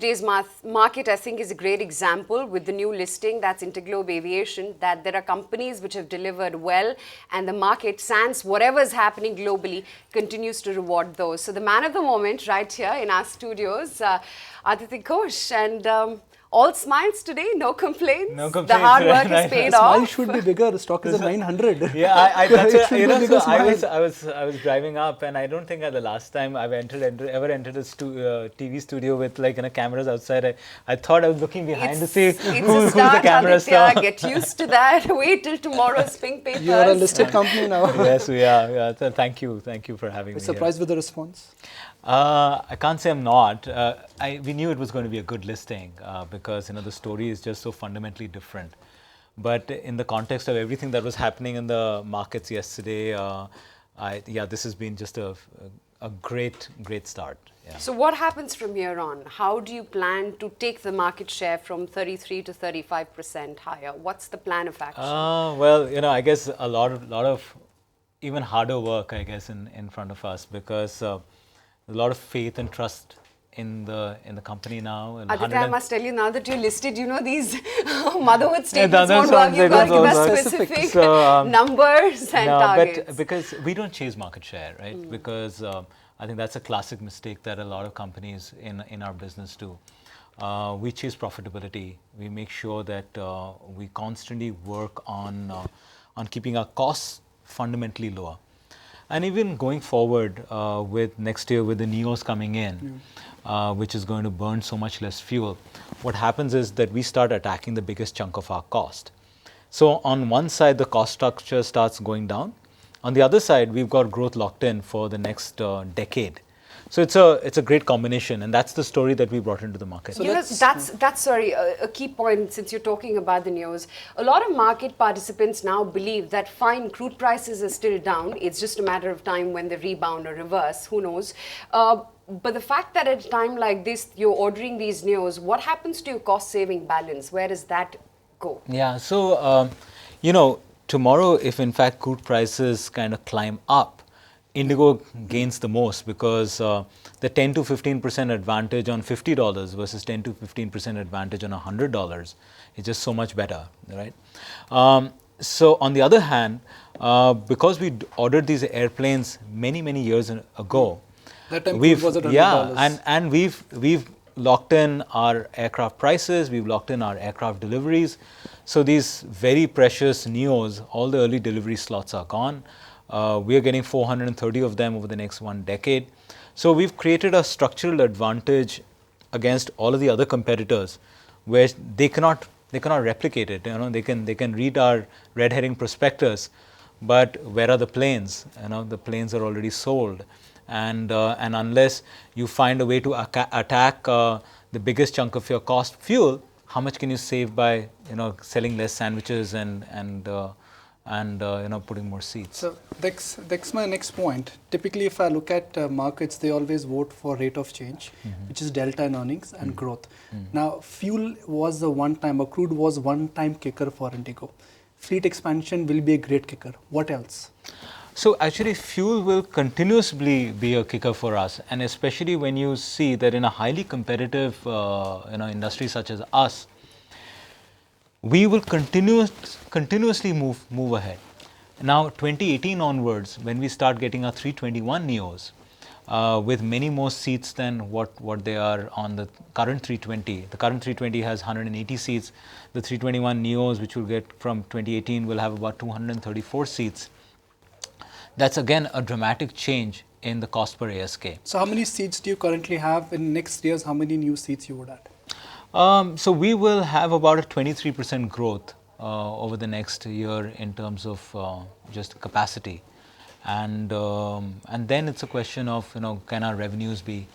today's market, I think, is a great example with the new listing, that's InterGlobe Aviation, that there are companies which have delivered well, and the market, sans whatever is happening globally, continues to reward those. So the man of the moment right here in our studios, Aditya Ghosh, and all smiles today, no complaints. No complaints. The hard work is paid off. Smile should be bigger. The stock is at 900. Yeah, that's so I was driving up, and I don't think the last time I've ever entered a TV studio with cameras outside. I thought I was looking behind to see who's the camera star. Get used to that. Wait till tomorrow's pink papers. You are a listed company now. Yes, we are. Yeah, so thank you for having me. Surprised with the response? I can't say I'm not. We knew it was going to be a good listing because the story is just so fundamentally different. But in the context of everything that was happening in the markets yesterday, this has been just a great start. Yeah. So what happens from here on? How do you plan to take the market share from 33 to 35% higher? What's the plan of action? Well, I guess a lot of even harder work, I guess, in front of us, because a lot of faith and trust in the company now. Aditya, I must tell you, now that you're listed, these motherhood statements won't work. You've got to give us specific numbers and targets. But because we don't chase market share, right? Because I think that's a classic mistake that a lot of companies in our business do. We chase profitability. We make sure that we constantly work on keeping our costs fundamentally lower. And even going forward with next year with the NEOs coming in, which is going to burn so much less fuel, what happens is that we start attacking the biggest chunk of our cost. So on one side, the cost structure starts going down. On the other side, we've got growth locked in for the next decade. So it's a great combination, and that's the story that we brought into the market. So that's a key point, since you're talking about the news. A lot of market participants now believe that fine, crude prices are still down. It's just a matter of time when they rebound or reverse. Who knows? But the fact that at a time like this, you're ordering these news, what happens to your cost-saving balance? Where does that go? Yeah, so, tomorrow, if in fact crude prices kind of climb up, IndiGo gains the most, because the 10 to 15% advantage on $50 versus 10 to 15% advantage on $100 is just so much better, right? So on the other hand, because we ordered these airplanes many years ago, that time was at $100. Yeah, and we've locked in our aircraft prices, we've locked in our aircraft deliveries. So these very precious NEOs, all the early delivery slots are gone. We are getting 430 of them over the next 1 decade. So we've created a structural advantage against all of the other competitors, where they cannot replicate it. They can read our red herring prospectus, but where are the planes? The planes are already sold, and unless you find a way to attack the biggest chunk of your cost, fuel, how much can you save by selling less sandwiches and putting more seats? So that's my next point. Typically, if I look at markets, they always vote for rate of change, which is delta in earnings and growth. Now, fuel was the one-time, or crude was one-time kicker for IndiGo. Fleet expansion will be a great kicker. What else? So actually, fuel will continuously be a kicker for us, and especially when you see that in a highly competitive industry such as us, we will continuously move ahead. Now, 2018 onwards, when we start getting our 321 NEOs with many more seats than what they are on the current 320. The current 320 has 180 seats. The 321 NEOs, which we'll get from 2018, will have about 234 seats. That's again a dramatic change in the cost per ASK. So how many seats do you currently have? In next years, how many new seats you would add? So we will have about a 23% growth over the next year in terms of just capacity, and then it's a question of can our revenues be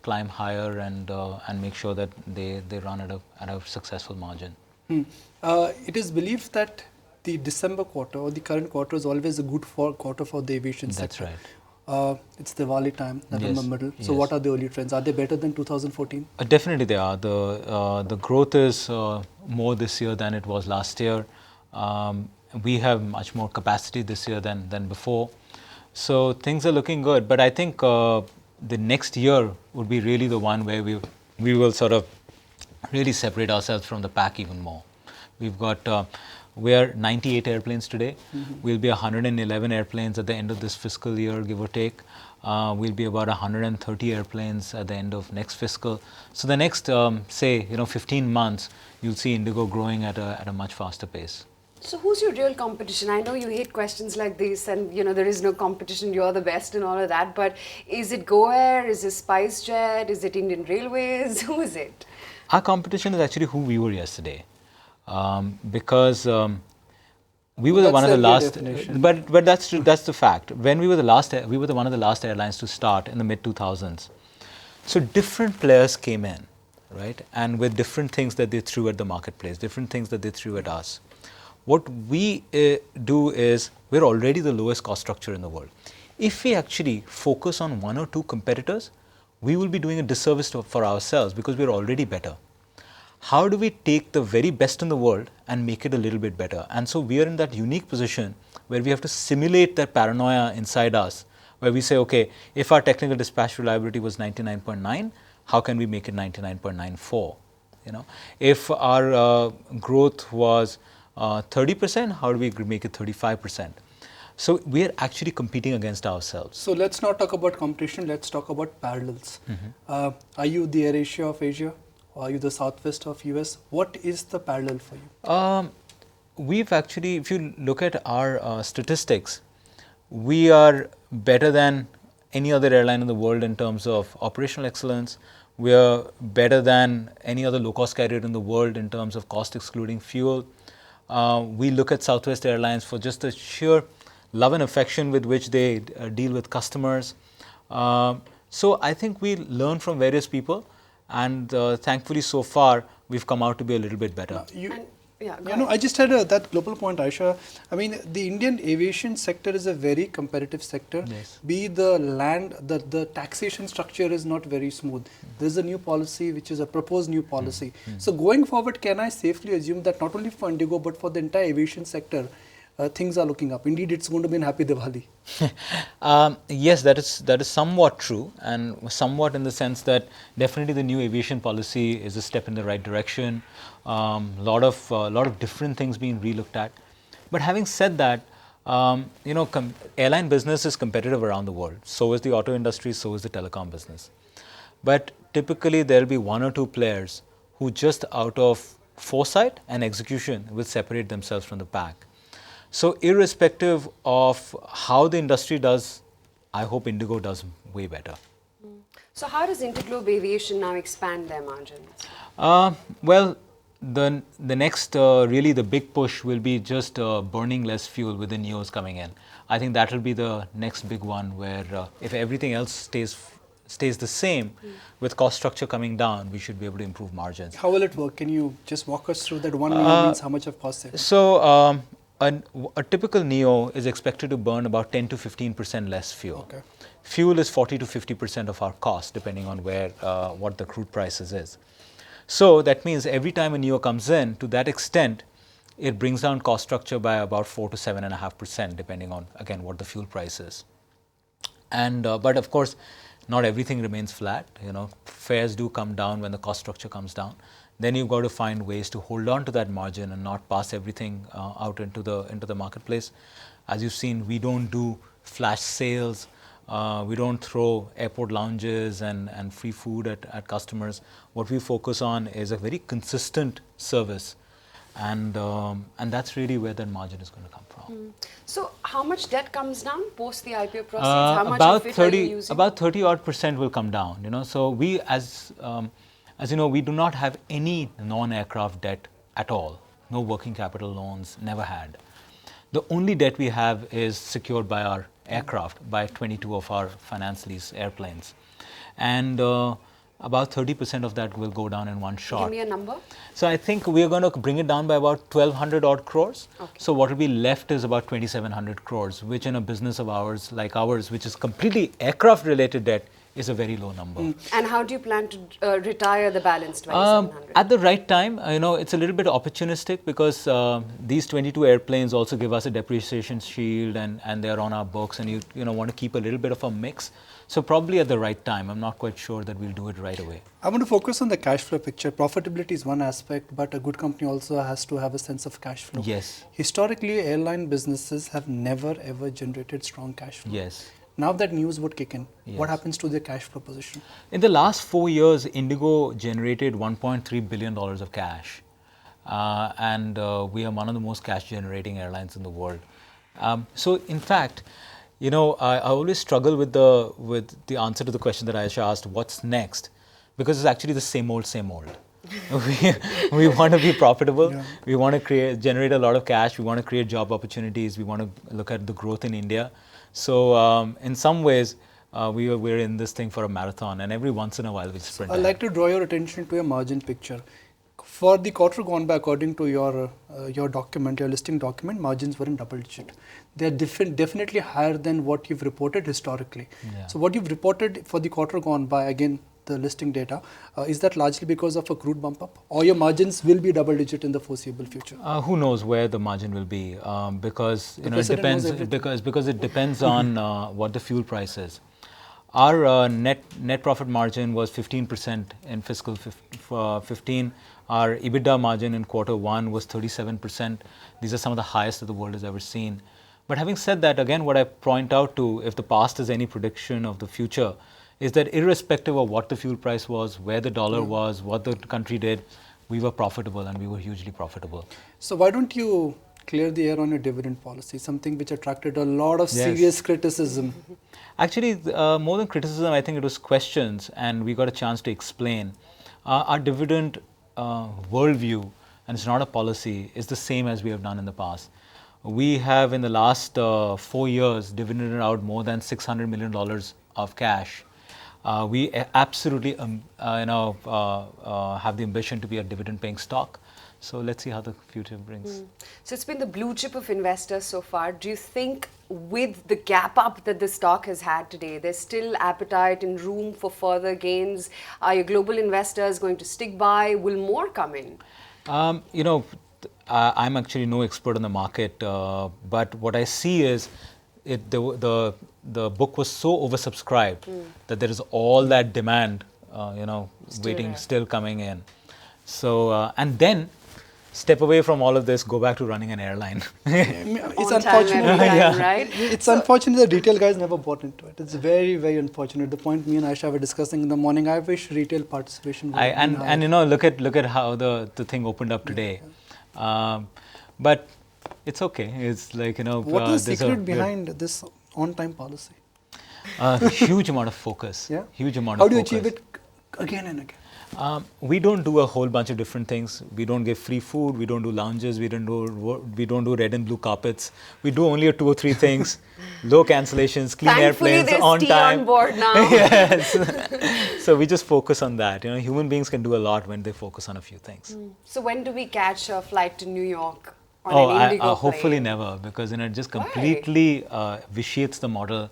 climb higher and make sure that they run at a successful margin. It is believed that the December quarter or the current quarter is always a good quarter for the aviation sector. That's right. It's Diwali time, November middle. So what are the early trends? Are they better than 2014? Definitely they are. The growth is more this year than it was last year. We have much more capacity this year than before. So things are looking good. But I think the next year would be really the one where we we will sort of really separate ourselves from the pack even more. We've got, we are 98 airplanes today. We'll be 111 airplanes at the end of this fiscal year, give or take. We'll be about 130 airplanes at the end of next fiscal. So the next, say, 15 months, you'll see IndiGo growing at a much faster pace. So who's your real competition? I know you hate questions like this and there is no competition, you're the best and all of that, but is it GoAir, is it SpiceJet, is it Indian Railways, who is it? Our competition is actually who we were yesterday, because we were the one of the last. But that's true, that's the fact. When we were the last, we were one of the last airlines to start in the mid 2000s. So different players came in, right, and with different things that they threw at the marketplace, different things that they threw at us. What we do is we're already the lowest cost structure in the world. If we actually focus on one or two competitors, we will be doing a disservice for ourselves because we're already better. How do we take the very best in the world and make it a little bit better? And so we are in that unique position where we have to simulate that paranoia inside us, where we say, okay, if our technical dispatch reliability was 99.9, how can we make it 99.94? If our growth was 30%, how do we make it 35%? So we are actually competing against ourselves. So let's not talk about competition, let's talk about parallels. Are you the AirAsia of Asia? Or are you the Southwest of US? What is the parallel for you? We've actually, if you look at our statistics, we are better than any other airline in the world in terms of operational excellence. We are better than any other low-cost carrier in the world in terms of cost excluding fuel. We look at Southwest Airlines for just the sheer love and affection with which they deal with customers. So I think we learn from various people, and thankfully so far we've come out to be a little bit better. I just had that global point, Ayesha. I mean, the Indian aviation sector is a very competitive sector. Yes. Be the land, the taxation structure is not very smooth. There's a new policy, which is a proposed new policy. So going forward, can I safely assume that not only for IndiGo, but for the entire aviation sector, things are looking up? Indeed, it's going to be a happy Diwali. Yes, that is somewhat true, and somewhat in the sense that definitely the new aviation policy is a step in the right direction. Lot of different things being relooked at. But having said that, airline business is competitive around the world. So is the auto industry, so is the telecom business. But typically there will be one or two players who just out of foresight and execution will separate themselves from the pack. So irrespective of how the industry does, I hope IndiGo does way better. So how does InterGlobe Aviation now expand their margins? Well, the next really the big push will be just burning less fuel with the NEOs coming in. I think that will be the next big one, where if everything else stays the same, with cost structure coming down, we should be able to improve margins. How will it work? Can you just walk us through that? 1 million means how much of cost savings? So a typical NEO is expected to burn about 10 to 15% less fuel. Okay. Fuel is 40 to 50% of our cost, depending on where what the crude prices is. So that means every time a NEO comes in, to that extent, it brings down cost structure by about 4 to 7.5%, depending on, again, what the fuel price is. And but of course, not everything remains flat. Fares do come down when the cost structure comes down. Then you've got to find ways to hold on to that margin and not pass everything out into the marketplace. As you've seen, we don't do flash sales. We don't throw airport lounges and free food at customers. What we focus on is a very consistent service, and that's really where that margin is going to come from. So how much debt comes down post the IPO process? How much about of it 30, are you using? About 30% will come down. So we, as you know, we do not have any non-aircraft debt at all. No working capital loans, never had. The only debt we have is secured by our aircraft, by 22 of our finance lease airplanes. And about 30% of that will go down in one shot. Give me a number. So I think we are going to bring it down by about 1,200 odd crores. Okay. So what will be left is about 2,700 crores, which in a business of ours, like ours, which is completely aircraft related debt, is a very low number. And how do you plan to retire the balance 2,700? At the right time, it's a little bit opportunistic, because these 22 airplanes also give us a depreciation shield, and they're on our books, and you want to keep a little bit of a mix. So probably at the right time. I'm not quite sure that we'll do it right away. I want to focus on the cash flow picture. Profitability is one aspect, but a good company also has to have a sense of cash flow. Yes. Historically, airline businesses have never ever generated strong cash flow. Yes. Now that news would kick in, Yes. what happens to their cash flow position? In the last 4 years, IndiGo generated $1.3 billion of cash. And we are one of the most cash generating airlines in the world. So in fact, you know, I always struggle with the answer to the question that Ayesha asked, what's next? Because it's actually the same old, same old. we want to be profitable. Yeah. We want to generate a lot of cash. We want to create job opportunities. We want to look at the growth in India. So in some ways, we're in this thing for a marathon, and every once in a while we sprint. I'd like to draw your attention to a margin picture. For the quarter gone by, according to your document, your listing document, margins were in double digit. They are definitely higher than what you've reported historically. Yeah. So what you've reported for the quarter gone by, again, the listing data, is that largely because of a crude bump up, or your margins will be double digit in the foreseeable future? Who knows where the margin will be, because you know it president knows depends everything. because it depends on what the fuel price is. Our net profit margin was 15% in fiscal 15. Our EBITDA margin in quarter one was 37%. These are some of the highest that the world has ever seen. But having said that, again, what I point out to, if the past is any prediction of the future, is that irrespective of what the fuel price was, where the dollar was, what the country did, we were profitable, and we were hugely profitable. So why don't you clear the air on your dividend policy, something which attracted a lot of Yes. serious criticism? Actually, more than criticism, I think it was questions, and we got a chance to explain. Our dividend worldview, and it's not a policy, is the same as we have done in the past. We have, in the last 4 years, dividended out more than $600 million of cash. We absolutely have the ambition to be a dividend-paying stock. So let's see how the future brings. So it's been the blue chip of investors so far. Do you think with the gap up that the stock has had today, there's still appetite and room for further gains? Are your global investors going to stick by? Will more come in? You know, I'm actually no expert on the market, but what I see is the book was so oversubscribed that there is all that demand, still coming in. So, and then step away from all of this, go back to running an airline. It's On time, unfortunate. every time, Yeah. right? It's unfortunate the retail guys never bought into it. It's very, very unfortunate. The point me and Ayesha were discussing in the morning, I wish retail participation would have been higher. And you know, look at how the thing opened up today. But it's okay. It's like, you know. What is the there's secret behind this on-time policy? a huge amount of focus. Yeah? Huge amount How of do you focus. achieve it again and again? We don't do a whole bunch of different things. We don't give free food. We don't do lounges. We don't do red and blue carpets. We do only 2 or 3 things: low cancellations, clean Thankfully, airplanes, there's on tea time. on board now. Yes. So we just focus on that. You know, human beings can do a lot when they focus on a few things. So when do we catch a flight to New York on Oh, an IndiGo hopefully plane? never, because you know, it just Why? completely vitiates the model,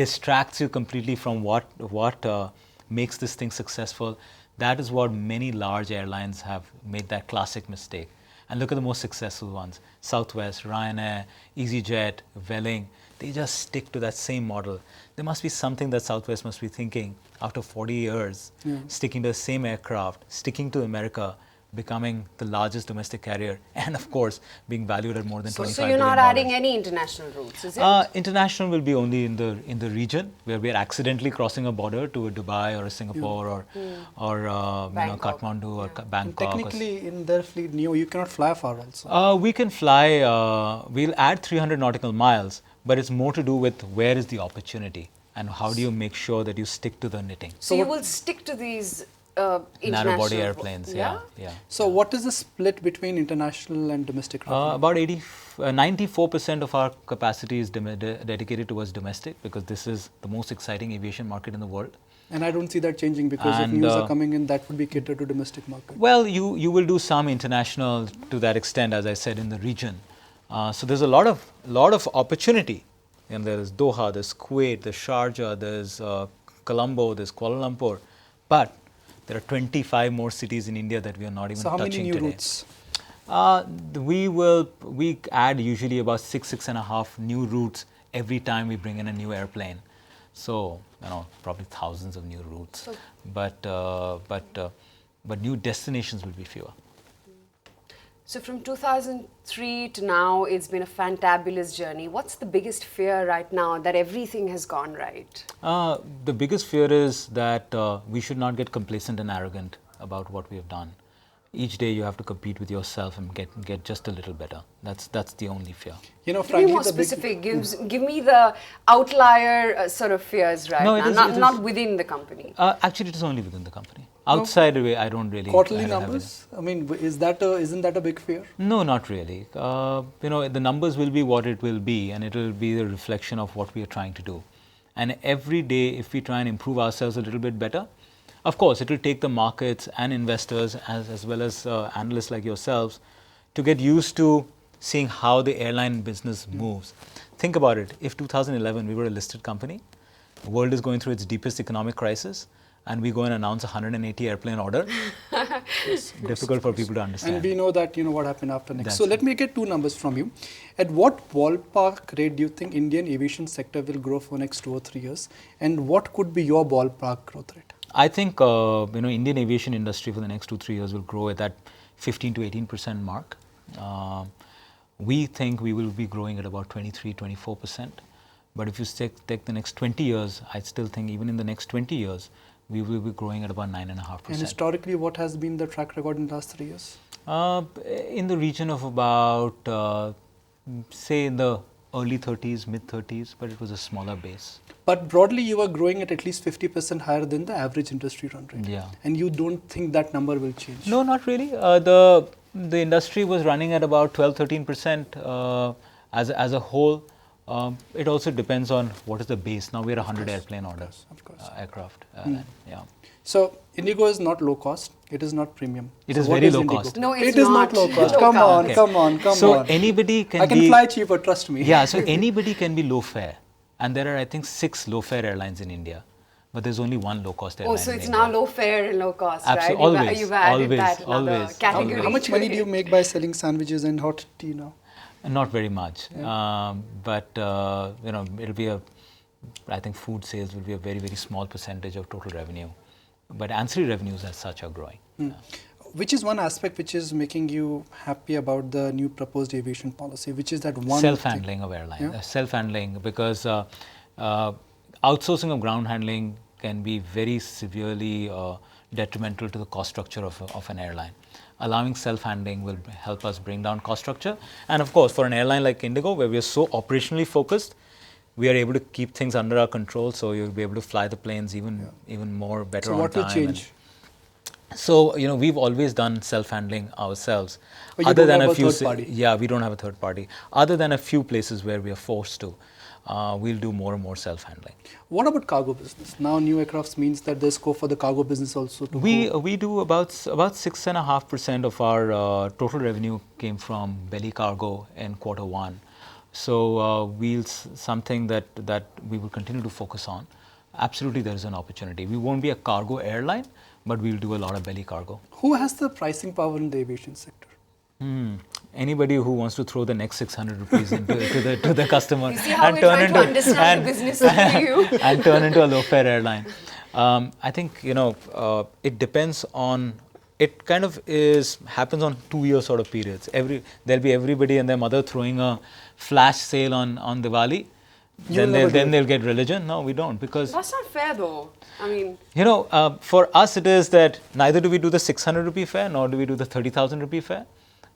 distracts you completely from what makes this thing successful. That is what many large airlines have made that classic mistake. And look at the most successful ones: Southwest, Ryanair, EasyJet, Vueling. They just stick to that same model. There must be something that Southwest must be thinking after 40 years, sticking to the same aircraft, sticking to America, becoming the largest domestic carrier, and of course being valued at more than $25 So billion. you're not adding any international routes, is it? International will be only in the region where we are accidentally crossing a border to a Dubai or a Singapore or Bangkok. Kathmandu or And Bangkok. technically, in their fleet, Neo, you cannot fly far also. We can fly. We'll add 300 nautical miles, but it's more to do with where is the opportunity and how do you make sure that you stick to the knitting. So you will stick to these international Narrow body airplanes. Yeah. So what is the split between international and domestic traffic? About 94% of our capacity is dedicated towards domestic, because this is the most exciting aviation market in the world. And I don't see that changing, because if And, news are coming in, that would be catered to domestic market. Well, you will do some international to that extent, as I said, in the region. So there's a lot of opportunity. And there's Doha, there's Kuwait, there's Sharjah, there's Colombo, there's Kuala Lumpur. But there are 25 more cities in India that we are not even So how touching many new today. routes? We add usually about 6.5 new routes every time we bring in a new airplane. So, probably thousands of new routes, but new destinations will be fewer. So from 2003 to now, it's been a fantabulous journey. What's the biggest fear right now that everything has gone right? The biggest fear is that we should not get complacent and arrogant about what we have done. Each day you have to compete with yourself and get just a little better. That's the only fear. Frankly, be more specific. Give me the outlier sort of fears right now, not within the company. Actually, it is only within the company. Outside, I don't really. Quarterly numbers? I mean, isn't that a big fear? No, not really. The numbers will be what it will be, and it will be the reflection of what we are trying to do. And every day, if we try and improve ourselves a little bit better, of course, it will take the markets and investors as well as analysts like yourselves to get used to seeing how the airline business moves. Think about it. If 2011 we were a listed company, the world is going through its deepest economic crisis, and we go and announce a 180 airplane order, it's difficult for people to understand. And we know that what happened after next. So let me get two numbers from you. At what ballpark rate do you think Indian aviation sector will grow for next 2 or 3 years? And what could be your ballpark growth rate? I think Indian aviation industry for the next 2-3 years will grow at that 15 to 18% mark. We think we will be growing at about 23-24%. But if you take the next 20 years, I still think even in the next 20 years, we will be growing at about 9.5%. And historically, what has been the track record in the last 3 years? In the region of about, say, in the early 30s, mid 30s, but it was a smaller base. But broadly, you are growing at least 50% higher than the average industry run rate. Yeah. And you don't think that number will change? No, not really. The industry was running at about 12-13% as a whole. It also depends on what is the base. Now we are 100 airplane order aircraft. Yeah. So IndiGo is not low cost. It is not premium. It is very low cost. No, it is not low cost. Come on. So anybody can I can fly cheaper, trust me. Yeah, so anybody can be low fare. And there are, I think, 6 low fare airlines in India. But there's only one low cost airline. Oh, so it's now low fare and low cost, right? Always. You've added that always. category. How much money do you make by selling sandwiches and hot tea now? Not very much. Yeah. But it'll be I think food sales will be a very, very small percentage of total revenue. But ancillary revenues as such are growing. Yeah. Which is one aspect which is making you happy about the new proposed aviation policy, which is that one self-handling of airlines. Yeah? Self-handling, because outsourcing of ground handling can be very severely detrimental to the cost structure of an airline. Allowing self-handling will help us bring down cost structure. And of course, for an airline like IndiGo, where we are so operationally focused, we are able to keep things under our control, so you'll be able to fly the planes even more better on time. So what will change? So, we've always done self-handling ourselves. But other than a few third party? Yeah, we don't have a third party. Other than a few places where we are forced to, we'll do more and more self-handling. What about cargo business? Now new aircrafts means that there's scope for the cargo business also to We do about 6.5% of our total revenue came from belly cargo in Q1. So something that we will continue to focus on. Absolutely, there is an opportunity. We won't be a cargo airline, but we'll do a lot of belly cargo. Who has the pricing power in the aviation sector? Anybody who wants to throw the next 600 rupees to the customer you see how and turn into understand the business and turn into a low fare airline. I think it depends on. It kind of happens on 2-year sort of periods. There'll be everybody and their mother throwing a flash sale on Diwali. Then they'll get religion. No, we don't, because that's not fair though. I mean, for us it is that neither do we do the 600 rupee fare nor do we do the 30,000 rupee fare.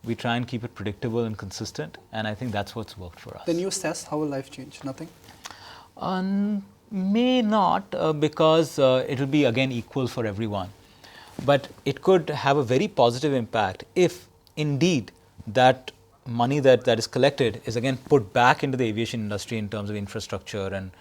We try and keep it predictable and consistent, and I think that's what's worked for us. The new cess, how will life change? Nothing? May not, because it will be again equal for everyone. But it could have a very positive impact if indeed that money that is collected is again put back into the aviation industry in terms of infrastructure and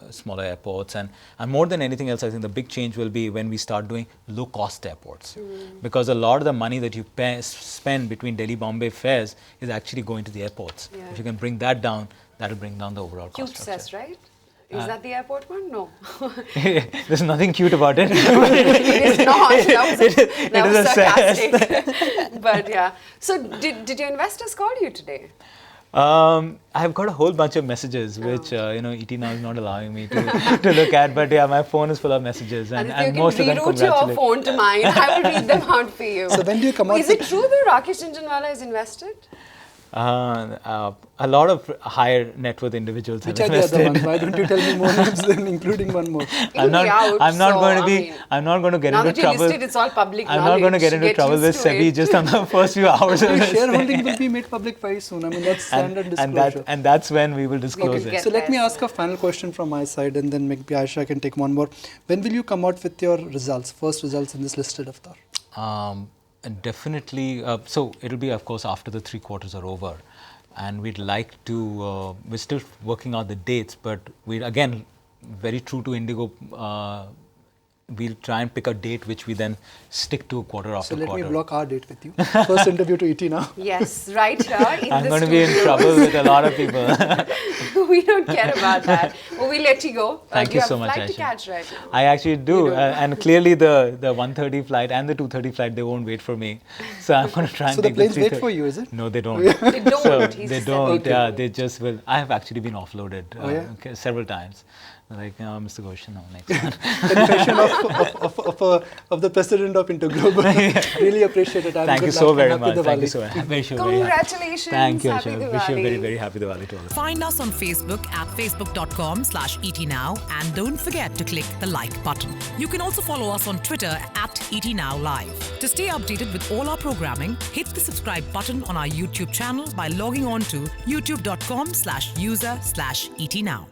smaller airports, and more than anything else, I think the big change will be when we start doing low cost airports, because a lot of the money that you spend between Delhi Bombay fares is actually going to the airports. Yeah. If you can bring that down, that will bring down the overall cost structure. Cute cess, right? Is that the airport one? No. There's nothing cute about it. It is not. That was sarcastic. But yeah. So did your investors call you today? I've got a whole bunch of messages which ET now is not allowing me to look at. But yeah, my phone is full of messages, and most of them reroute congratulate. your phone to mine. I will read them out for you. So when do you come out? Is it true that Rakesh Jhunjhunwala is invested? A lot of higher net worth individuals Which have are the invested. other ones? Why don't you tell me more names then, including one more? I'm not going to get now into that you're trouble. listed, it's all public I'm knowledge. not going to get into trouble with used to SEBI it. just on the first few hours of Your this shareholding thing. will be made public very soon. I mean, that's standard disclosure. And that's when we will disclose Okay. it. So let me ask a final question from my side, and then maybe Ayesha can take one more. When will you come out with your results, first results in this listed avatar? And definitely, so it'll be, of course, after the 3 quarters are over. And we'd like to, we're still working out the dates, but we again, very true to IndiGo, we'll try and pick a date which we then stick to quarter after quarter. So let me block our date with you. First interview to ET now. Yes, right here in I'm the going to be in trouble with a lot of people. We don't care about that. Well, we'll let you go. Thank you so much, You have a flight to Ayesha. catch right now. I actually do, do. and clearly the 1:30 flight and the 2:30 flight, they won't wait for me. So I'm going to try and So the take planes the wait 3:30. for you, is it? No, they don't. They don't. So He they said don't. they Yeah, don't. they just will. I have actually been offloaded yeah? several times. Like, Mr. Ghosh, no, next one. Confession of the president of InterGlobe. Really appreciate it. Thank you so very much. Thank you so much. Congratulations. Thank you, Happy Ayesha. Wish you a Diwali. very, very happy Diwali to all of you. Find us on Facebook at facebook.com/ETNow and don't forget to click the like button. You can also follow us on Twitter at ETNowLive. To stay updated with all our programming, hit the subscribe button on our YouTube channel by logging on to youtube.com/user/ETNow.